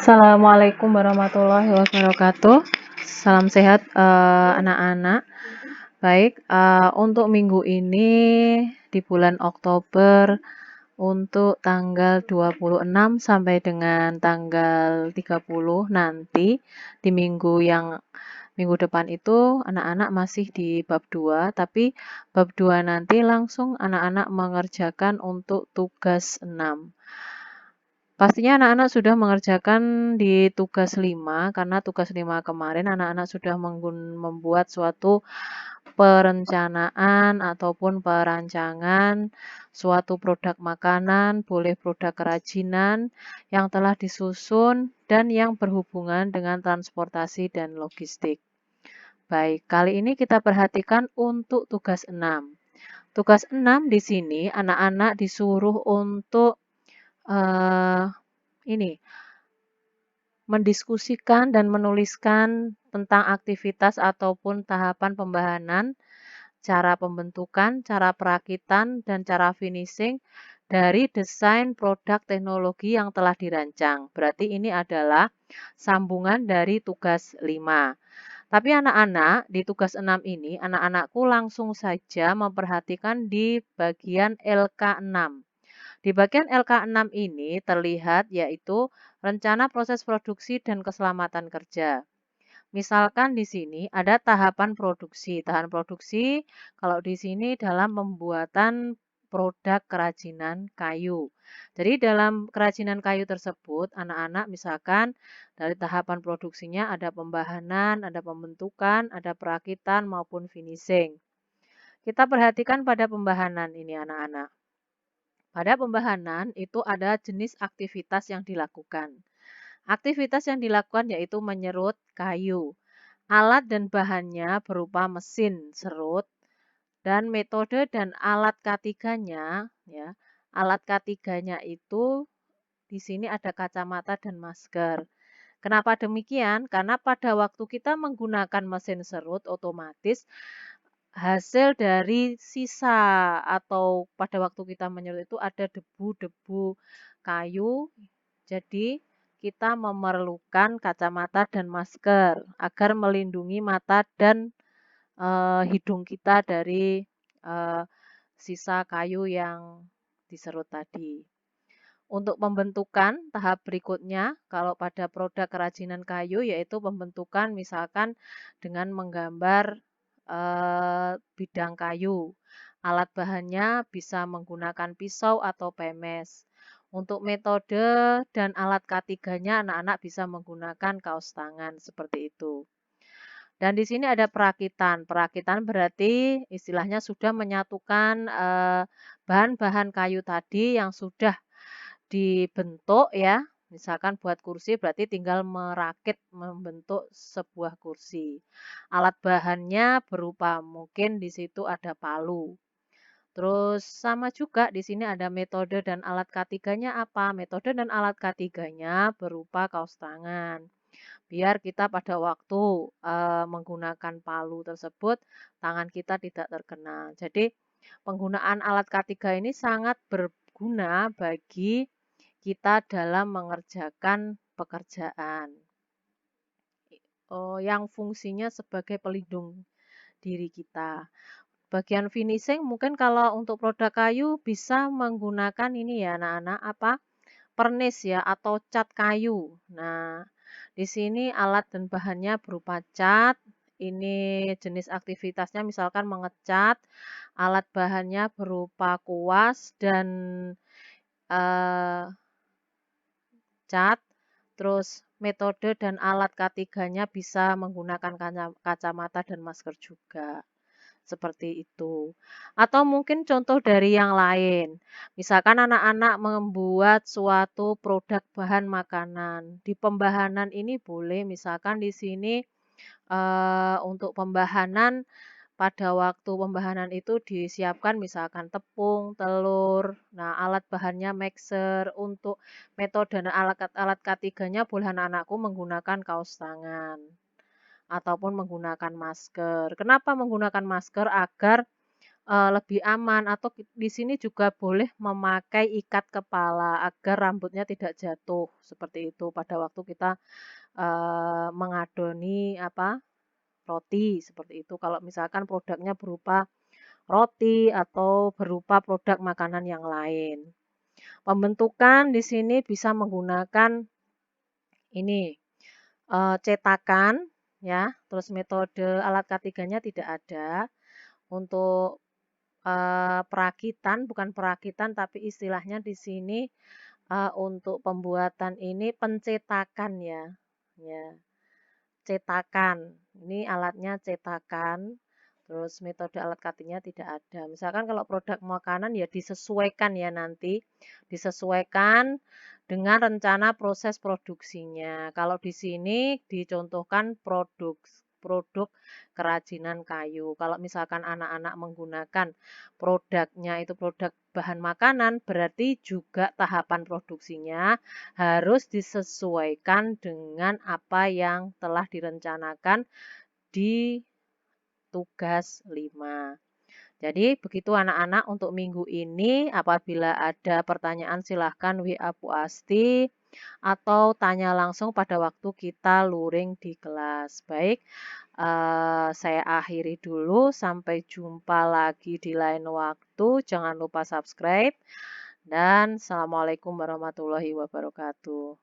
Assalamualaikum warahmatullahi wabarakatuh. Salam sehat anak-anak. Baik, untuk minggu ini di bulan Oktober untuk tanggal 26 sampai dengan tanggal 30 nanti di minggu depan itu anak-anak masih di bab 2, tapi bab 2 nanti langsung anak-anak mengerjakan untuk tugas 6. Pastinya anak-anak sudah mengerjakan di tugas 5 karena tugas 5 kemarin anak-anak sudah membuat suatu perencanaan ataupun perancangan suatu produk makanan, boleh produk kerajinan yang telah disusun dan yang berhubungan dengan transportasi dan logistik. Baik, kali ini kita perhatikan untuk tugas 6. Tugas 6 di sini anak-anak disuruh untuk ini mendiskusikan dan menuliskan tentang aktivitas ataupun tahapan pembahanan, cara pembentukan, cara perakitan, dan cara finishing dari desain produk teknologi yang telah dirancang. Berarti ini adalah sambungan dari tugas 5. Tapi anak-anak di tugas 6 ini, anak-anakku langsung saja memperhatikan di bagian LK6. Di bagian LK6 ini terlihat yaitu rencana proses produksi dan keselamatan kerja. Misalkan di sini ada tahapan produksi. Tahapan produksi kalau di sini dalam pembuatan produk kerajinan kayu. Jadi dalam kerajinan kayu tersebut anak-anak misalkan dari tahapan produksinya ada pembahanan, ada pembentukan, ada perakitan maupun finishing. Kita perhatikan pada pembahanan ini anak-anak. Pada pembahanan itu ada jenis aktivitas yang dilakukan. Aktivitas yang dilakukan yaitu menyerut kayu. Alat dan bahannya berupa mesin serut dan metode dan alat K3-nya ya. Alat K3-nya itu di sini ada kacamata dan masker. Kenapa demikian? Karena pada waktu kita menggunakan mesin serut otomatis hasil dari sisa atau pada waktu kita menyerut itu ada debu-debu kayu. Jadi kita memerlukan kacamata dan masker agar melindungi mata dan hidung kita dari sisa kayu yang diserut tadi. Untuk pembentukan tahap berikutnya, kalau pada produk kerajinan kayu yaitu pembentukan misalkan dengan menggambar bidang kayu. Alat bahannya bisa menggunakan pisau atau pemes. Untuk metode dan alat K3-nya anak-anak bisa menggunakan kaos tangan seperti itu. Dan di sini ada perakitan. Perakitan berarti istilahnya sudah menyatukan bahan-bahan kayu tadi yang sudah dibentuk ya. Misalkan buat kursi berarti tinggal merakit membentuk sebuah kursi. Alat bahannya berupa mungkin di situ ada palu. Terus sama juga di sini ada metode dan alat K3-nya apa? Metode dan alat K3-nya berupa kaos tangan. Biar kita pada waktu menggunakan palu tersebut tangan kita tidak terkena. Jadi penggunaan alat K3 ini sangat berguna bagi kita dalam mengerjakan pekerjaan. Yang fungsinya sebagai pelindung diri kita. Bagian finishing mungkin kalau untuk produk kayu bisa menggunakan ini ya anak-anak apa? Pernis ya atau cat kayu. Nah, di sini alat dan bahannya berupa cat. Ini jenis aktivitasnya misalkan mengecat. Alat bahannya berupa kuas dan cat. Terus metode dan alat K3-nya bisa menggunakan kacamata dan masker juga. Seperti itu. Atau mungkin contoh dari yang lain. Misalkan anak-anak membuat suatu produk bahan makanan. Di pembahanan ini boleh misalkan di sini untuk pembahanan pada waktu pembahanan itu disiapkan misalkan tepung, telur, nah alat bahannya mixer, untuk metode dan alat K3-nya boleh anak-anakku menggunakan kaos tangan ataupun menggunakan masker. Kenapa menggunakan masker? Agar lebih aman atau di sini juga boleh memakai ikat kepala agar rambutnya tidak jatuh, seperti itu pada waktu kita, mengadoni apa, roti, seperti itu. Kalau misalkan produknya berupa roti atau berupa produk makanan yang lain. Pembentukan di sini bisa menggunakan ini, cetakan ya, terus metode alat K3-nya tidak ada. Untuk, perakitan, bukan perakitan tapi istilahnya di sini, untuk pembuatan ini pencetakan ya, ya. Cetakan, ini alatnya cetakan, terus metode alat cutting-nya tidak ada. Misalkan kalau produk makanan ya disesuaikan ya nanti, disesuaikan dengan rencana proses produksinya. Kalau di sini dicontohkan produk produk kerajinan kayu. Kalau misalkan anak-anak menggunakan produknya itu produk bahan makanan, berarti juga tahapan produksinya harus disesuaikan dengan apa yang telah direncanakan di tugas 5. Jadi begitu anak-anak untuk minggu ini, apabila ada pertanyaan silahkan WA Bu Asti atau tanya langsung pada waktu kita luring di kelas. Baik, saya akhiri dulu, sampai jumpa lagi di lain waktu. Jangan lupa subscribe dan Assalamualaikum warahmatullahi wabarakatuh.